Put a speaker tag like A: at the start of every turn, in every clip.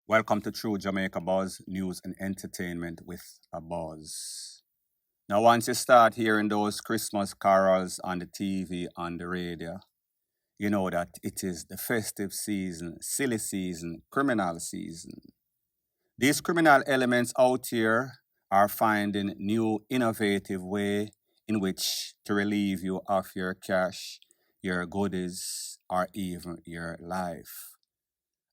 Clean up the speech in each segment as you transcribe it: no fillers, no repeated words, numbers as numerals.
A: Welcome to True Jamaica Buzz, news and entertainment with a buzz. Now, once you start hearing those Christmas carols on the TV, on the radio, you know that it is the festive season, silly season, criminal season. These criminal elements out here are finding new innovative way in which to relieve you of your cash, your goodies, or even your life.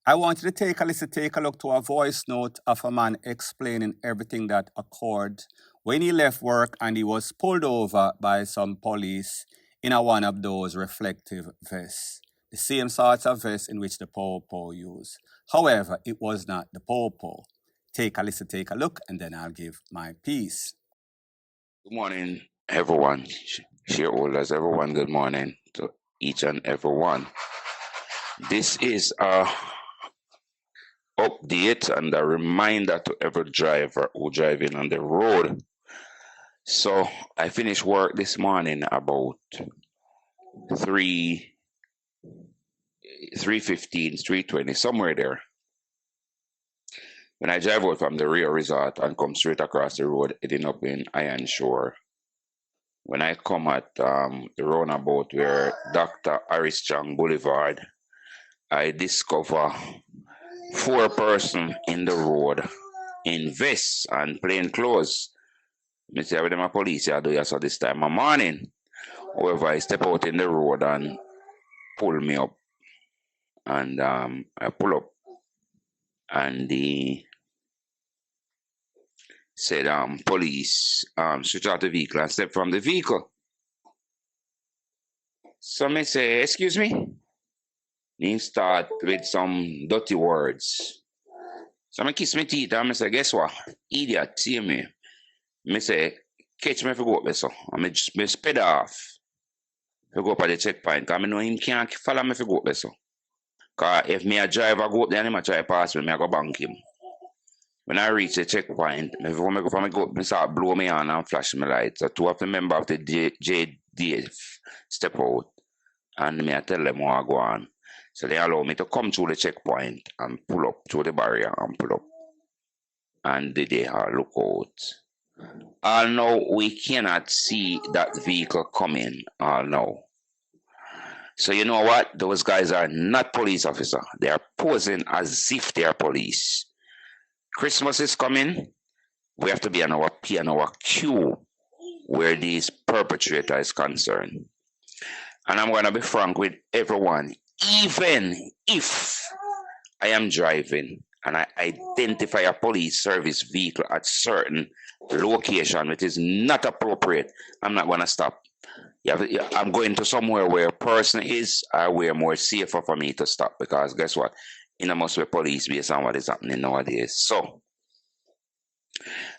A: I want you to take a look to a voice note of a man explaining everything that occurred when he left work and he was pulled over by some police in one of those reflective vests, the same sorts of vests in which the popo used. However, it was not the popo. Take a look, and then I'll give my piece.
B: Good morning, everyone. Shareholders, everyone, good morning to each and every one. This is a update and a reminder to every driver who driving on the road. So I finished work this morning about 3:15, 3:20, somewhere there. When I drive out from the Rio Resort and come straight across the road, heading up in Iron Shore, when I come at the roundabout where Dr. Harris Chang Boulevard, I discover 4 persons in the road in vests and plain clothes. I say, with them a police, I do you so this time of morning. However, I step out in the road and pull me up. And I pull up. And the said, police, switch out the vehicle and step from the vehicle. So me say, excuse me? He start with some dirty words. So I kiss my teeth and I say, guess what? Idiot, see me. I say, catch me if I go up there, so. And I sped off. If I go up at the checkpoint, because I know him can't follow me if I go up there, so. Because if me a driver go up there and he try to pass me, I go bank him. When I reach the checkpoint, before I go up, I start blow me on and flash my lights. So 2 of the members of the JDF step out and me I tell them how I go on. So they allow me to come through the checkpoint and pull up through the barrier and pull up. And they look out. Now we cannot see that vehicle coming. Now. So you know what? Those guys are not police officers. They are posing as if they are police. Christmas is coming. We have to be on our P and our Q where this perpetrator is concerned. And I'm going to be frank with everyone. Even if I am driving and I identify a police service vehicle at certain location which is not appropriate, I'm not going to stop. I'm going to somewhere where a person is, where more safer for me to stop, because guess what? It must be police based on what is happening nowadays. So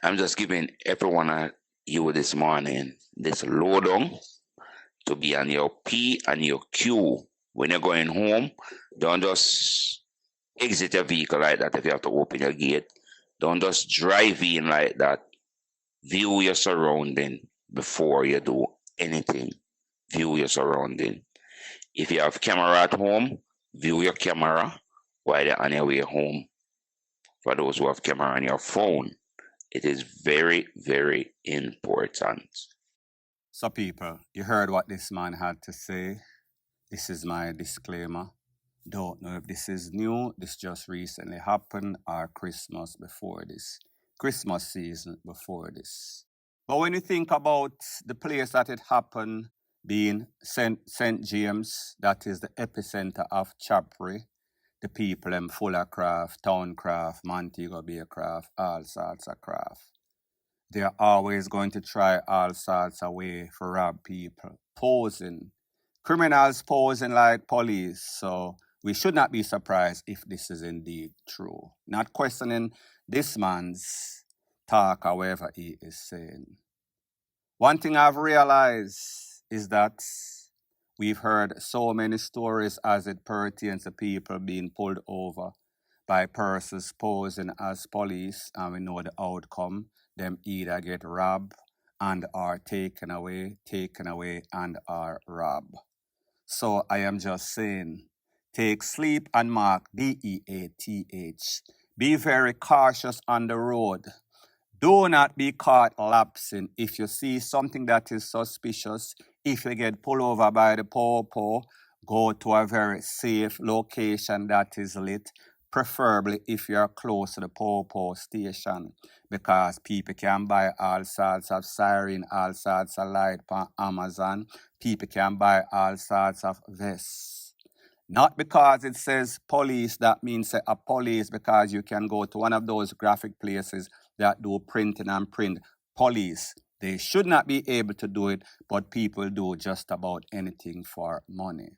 B: I'm just giving everyone you this morning this lowdown to be on your P and your Q. When you're going home, don't just exit your vehicle like that if you have to open your gate. Don't just drive in like that. View your surrounding before you do anything. View your surrounding. If you have camera at home, view your camera while you're on your way home. For those who have camera on your phone, it is very, very important.
A: So, people, you heard what this man had to say. This is my disclaimer. Don't know if this is new, this just recently happened, or Christmas before this. Christmas season before this. But when you think about the place that it happened, being St. James, that is the epicenter of Chapri, the people them full of craft, town craft, Montego Bay craft, all sorts of craft. They're always going to try all sorts of way for rob people, posing. Criminals posing like police, so we should not be surprised if this is indeed true. Not questioning this man's talk, however he is saying. One thing I've realized is that we've heard so many stories as it pertains to people being pulled over by persons posing as police, and we know the outcome. Them either get robbed and are taken away and are robbed. So I am just saying, take sleep and mark DEATH. Be very cautious on the road. Do not be caught lapsing. If you see something that is suspicious, if you get pulled over by the po-po, go to a very safe location that is lit, preferably if you're close to the po-po station, because people can buy all sorts of siren, all sorts of light on Amazon. People can buy all sorts of vests. Not because it says police, that means a police, because you can go to one of those graphic places that do printing and print police. They should not be able to do it, but people do just about anything for money.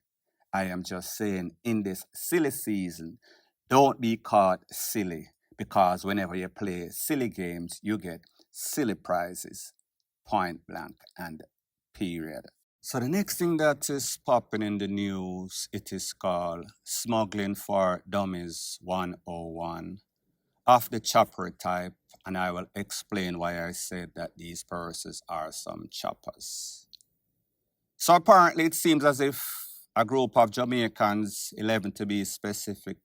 A: I am just saying, in this silly season, don't be caught silly, because whenever you play silly games, you get silly prizes, point blank and period. So the next thing that is popping in the news, it is called Smuggling for Dummies 101 of the chopper type, and I will explain why I said that these persons are some choppers. So apparently it seems as if a group of Jamaicans, 11 to be specific,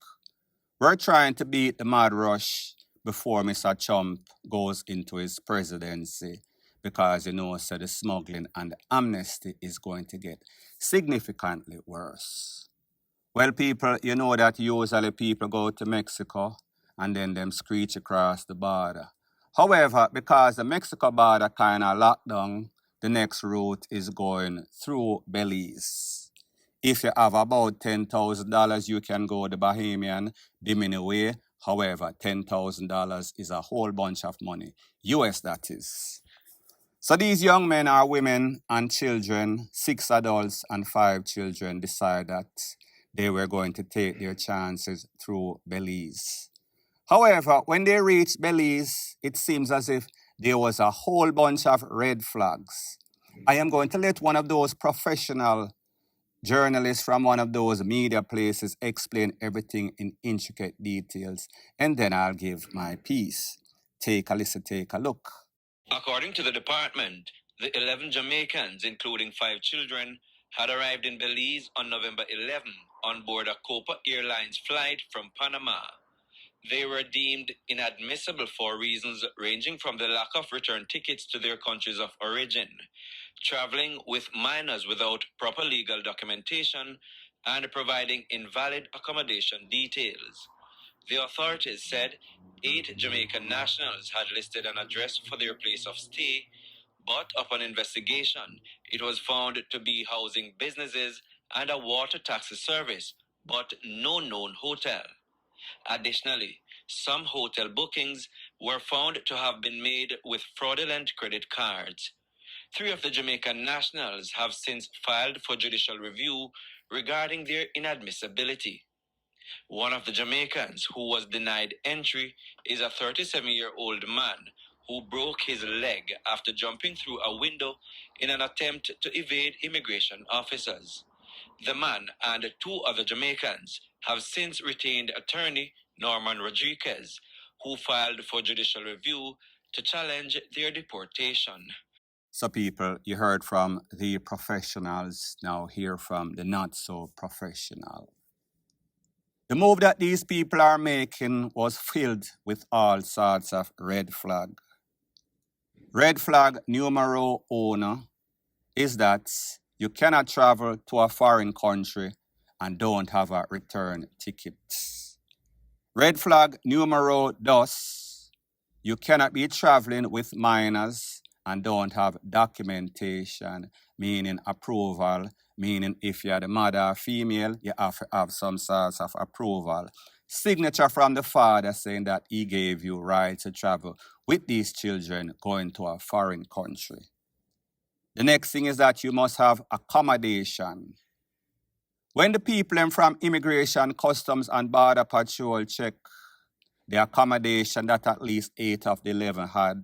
A: were trying to beat the mad rush before Mr. Trump goes into his presidency, because so the smuggling and the amnesty is going to get significantly worse. Well, people, you know that usually people go to Mexico and then them screech across the border. However, because the Mexico border kind of locked down, the next route is going through Belize. If you have about $10,000, you can go the Bahamian, Bimini way. However, $10,000 is a whole bunch of money. US, that is. So these young men or women and children, 6 adults and 5 children, decide that they were going to take their chances through Belize. However, when they reached Belize, it seems as if there was a whole bunch of red flags. I am going to let one of those professional journalists from one of those media places explain everything in intricate details, and then I'll give my piece. Take a listen, take a look.
C: According to the department, the 11 Jamaicans, including 5 children, had arrived in Belize on November 11 on board a Copa Airlines flight from Panama. They were deemed inadmissible for reasons ranging from the lack of return tickets to their countries of origin, traveling with minors without proper legal documentation, and providing invalid accommodation details. The authorities said 8 Jamaican nationals had listed an address for their place of stay, but upon investigation, it was found to be housing businesses and a water taxi service, but no known hotel. Additionally, some hotel bookings were found to have been made with fraudulent credit cards. 3 of the Jamaican nationals have since filed for judicial review regarding their inadmissibility. One of the Jamaicans who was denied entry is a 37-year-old man who broke his leg after jumping through a window in an attempt to evade immigration officers. The man and 2 other Jamaicans have since retained attorney Norman Rodriguez, who filed for judicial review to challenge their deportation.
A: So people, you heard from the professionals, now hear from the not so professional. The move that these people are making was filled with all sorts of red flag. Red flag numero uno is that you cannot travel to a foreign country and don't have a return ticket. Red flag numero dos, you cannot be traveling with minors and don't have documentation, meaning approval, meaning if you're the mother or female, you have to have some sort of approval. Signature from the father saying that he gave you right to travel with these children going to a foreign country. The next thing is that you must have accommodation. When the people from Immigration, Customs and Border Patrol check the accommodation that at least 8 of the 11 had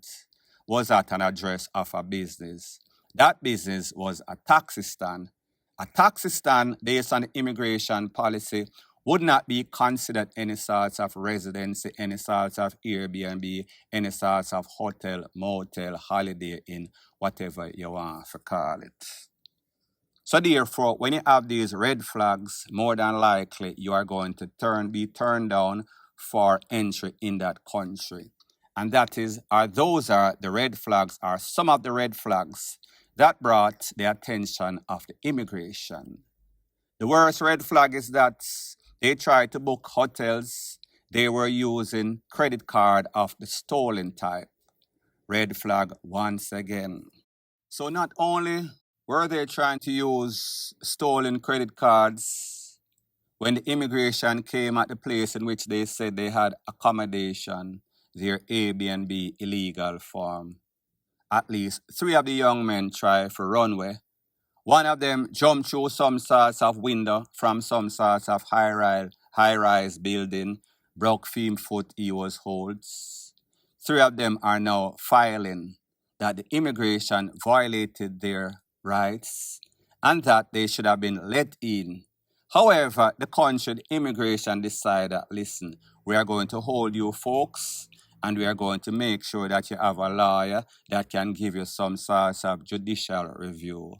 A: was at an address of a business. That business was a taxi stand. A taxi stand, based on immigration policy, would not be considered any sorts of residency, any sorts of Airbnb, any sorts of hotel, motel, holiday inn, whatever you want to call it. So therefore, when you have these red flags, more than likely you are going to be turned down for entry in that country. And those are the red flags, are some of the red flags that brought the attention of the immigration. The worst red flag is that they tried to book hotels. They were using credit card of the stolen type. Red flag once again. So not only were they trying to use stolen credit cards when the immigration came at the place in which they said they had accommodation, their Airbnb illegal form. At least 3 of the young men tried for runway. One of them jumped through some sorts of window from some sorts of high-rise building, broke foot he was holds. 3 of them are now filing that the immigration violated their rights and that they should have been let in. However, the country immigration decided, listen, we are going to hold you folks and we are going to make sure that you have a lawyer that can give you some sort of judicial review.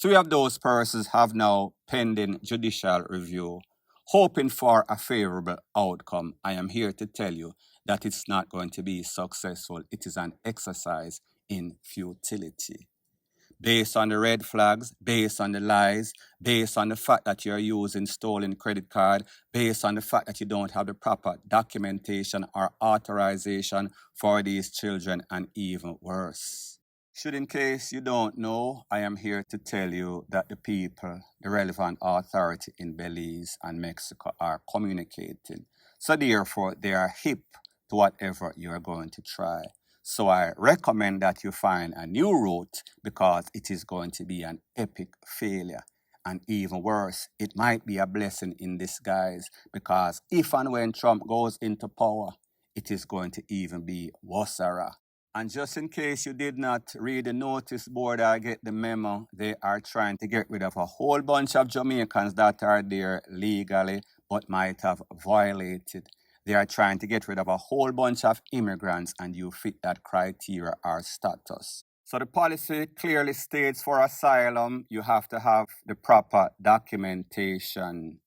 A: 3 of those persons have now pending judicial review, hoping for a favorable outcome. I am here to tell you that it's not going to be successful. It is an exercise in futility. Based on the red flags, based on the lies, based on the fact that you're using stolen credit card, based on the fact that you don't have the proper documentation or authorization for these children, and even worse. Should in case you don't know, I am here to tell you that the people, the relevant authority in Belize and Mexico are communicating. So therefore, they are hip to whatever you are going to try. So I recommend that you find a new route because it is going to be an epic failure. And even worse, it might be a blessing in disguise because if and when Trump goes into power, it is going to even be worser. And just in case you did not read the notice board or get the memo, they are trying to get rid of a whole bunch of Jamaicans that are there legally but might have violated. They are trying to get rid of a whole bunch of immigrants and you fit that criteria or status. So the policy clearly states for asylum, you have to have the proper documentation.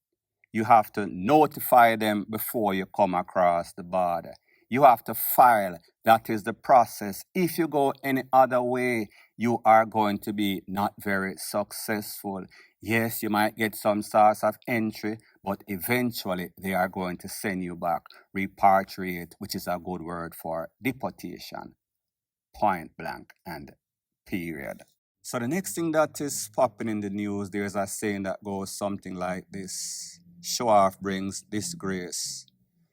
A: You have to notify them before you come across the border. You have to file. That is the process. If you go any other way, you are going to be not very successful. Yes, you might get some sorts of entry, but eventually they are going to send you back, repatriate, which is a good word for deportation, point blank and period. So the next thing that is popping in the news, there's a saying that goes something like this: show off brings disgrace.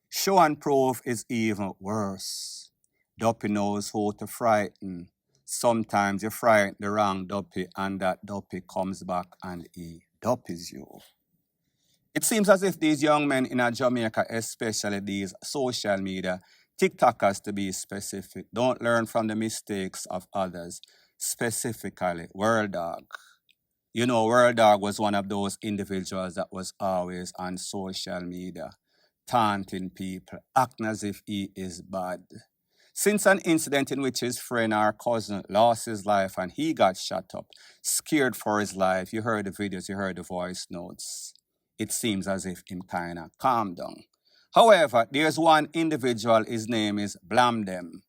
A: Show and prove is even worse. Duppy knows who to frighten. Sometimes you frighten the wrong duppy and that duppy comes back and he duppies you. It seems as if these young men in Jamaica, especially these social media, TikTokers to be specific, don't learn from the mistakes of others, specifically World Dog. You know, World Dog was one of those individuals that was always on social media, taunting people, acting as if he is bad. Since an incident in which his friend or cousin lost his life and he got shot up, scared for his life, you heard the videos, you heard the voice notes. It seems as if him kind of calmed down. However, there's one individual, his name is BLAM DEM.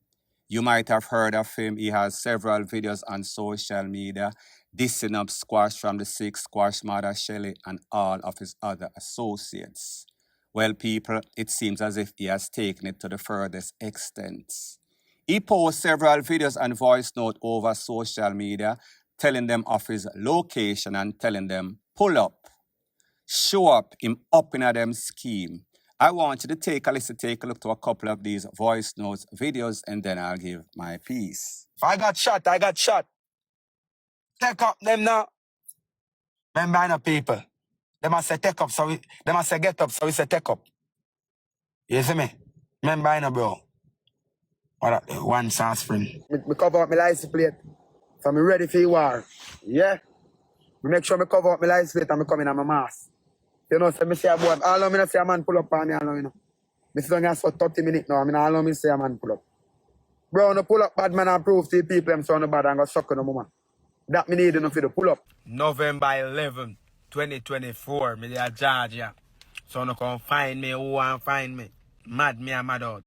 A: You might have heard of him. He has several videos on social media, dissing up Squash from the Six, Squash Mother Shelley, and all of his other associates. Well, people, it seems as if he has taken it to the furthest extent. He posts several videos and voice notes over social media, telling them of his location and telling them, pull up, show up, him up in a them scheme. I want you to take a listen, take a look to a couple of these voice notes, videos, and then I'll give my piece.
D: I got shot. Take up them now. Remember, no people. They must say take up, they must say get up, so we say take up. You see me? Remember, no, bro. What one sauce spring. Me cover up my license plate, so me ready for the war. Yeah? Me make sure me cover up my license plate and me come in on my mask. You know, so me say a boy, all of me not see a man pull up on me alone, you know. Me sit down here for 30 minutes now, I mean, all of me say a man pull up. Bro, no pull up bad man and prove to the people them so no bad and go suck on the woman. That me need enough for the pull up. November 11, 2024, me there Georgia. So no come find me, who want find me. Mad me a mad out.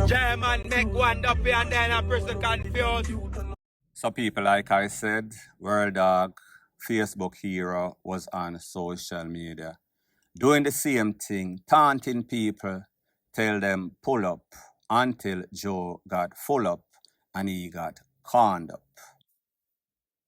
D: German make one up here and then a person confused.
A: So people, like I said, World Dog, Facebook hero, was on social media doing the same thing, taunting people, tell them pull up, until Joe got full up and he got corned up.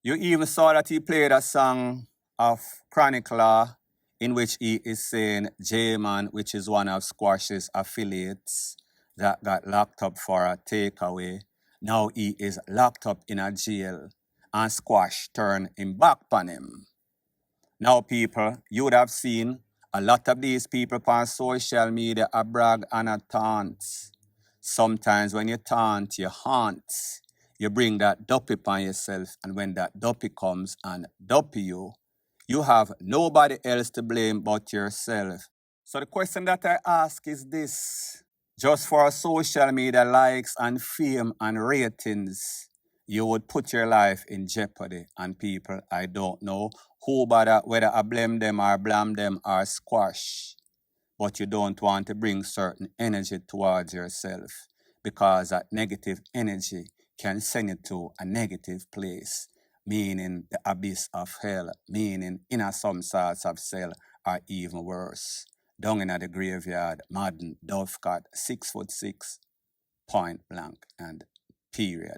A: You even saw that he played a song of Chronicler in which he is saying J-Man, which is one of Squash's affiliates that got locked up for a takeaway. Now he is locked up in a jail and Squash turned him back on him. Now people, you would have seen a lot of these people on social media a brag and a taunt. Sometimes when you taunt, you haunt. You bring that dopey upon yourself, and when that dopey comes and dopey you have nobody else to blame but yourself. So the question that I ask is this. Just for social media likes and fame and ratings, you would put your life in jeopardy. And people, I don't know who bother, whether I blame them or blam them or squash, but you don't want to bring certain energy towards yourself because that negative energy can send you to a negative place, meaning the abyss of hell, meaning in some sorts of cell, or even worse, down in the graveyard, modern, Dovecot, 6'6", point blank, and period.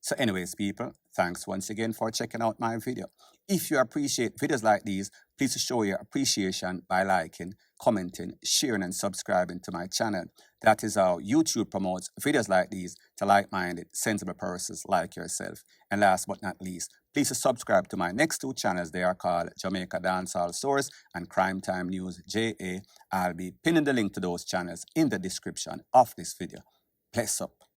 A: So anyways, people, thanks once again for checking out my video. If you appreciate videos like these, please show your appreciation by liking, commenting, sharing, and subscribing to my channel. That is how YouTube promotes videos like these to like-minded, sensible persons like yourself. And last but not least, please subscribe to my next two channels. They are called Jamaica Dancehall Source and Crime Time News JA. I'll be pinning the link to those channels in the description of this video. Bless up.